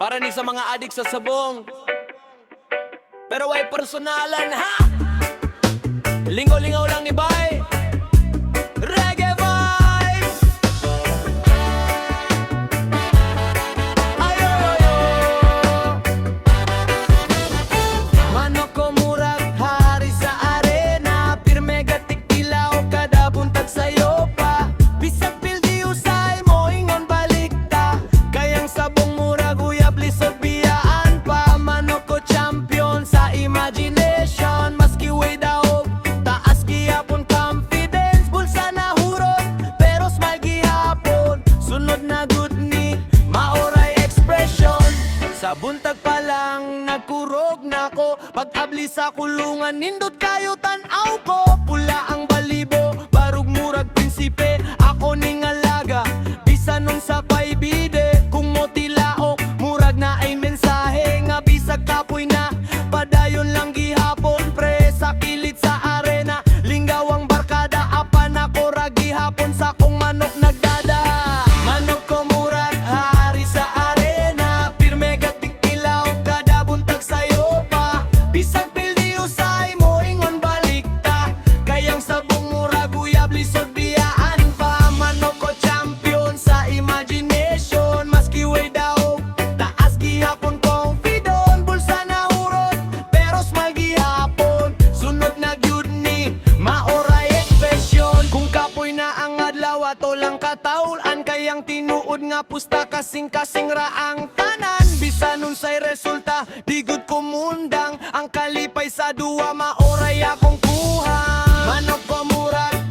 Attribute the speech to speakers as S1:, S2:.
S1: Para ni sa mga adik sa sabong. Pero way personalan ha. Lingaw-lingaw lang ni Bay. Reggae vibes. Ayoyoyo. Manok ko murag hari sa arena. Pirme gatik ilaw kada buntag sayo pa. Bisag pildi usay mo ingon balikta. Kayang sabong murag uyab lisod biyaan pa. Manok ko champion sa imagination. Maski way daog taas gihapon confidence. Bulsa na hurot pero smile gihapon. Sunod na good ni maoray expression. Sa buntag pa lang nagkurog na ko. Pag-abli sa kulungan nindot kayo tan-aw ko. Pula ang balibo barug murag prinsipe. Ako ning alaga bisan nung sa paibide. Kung mo tilaok murag na ay mensahe. Nga bisag kapoy na padayon lang gihapon. Pre sa kilit sa arena linggaw ang barkada. Apan ako ra gihapon sa kong manok nagdada. Manok ko murag hari sa arena. Pirme gatik ilaw kada buntag sayo pa. Bisag pildi usay mo ingon balikta. Kayang sabong murag uyab lisod biyaan pa. Manok ko champion sa imagination. Maski way daog taas gihapon confident. Bulsa na hurot pero smile gihapon. Sunod na gyud ni maoray expression. Kung kapoy na ang adlaw ato lang kataulan. Kayang tinuod nga pusta kasing-kasing ra ang tanan. Bisan unsay resulta di gud kumundang. Ang kalipay sa duwa maoray akong kuha. Manok ko murag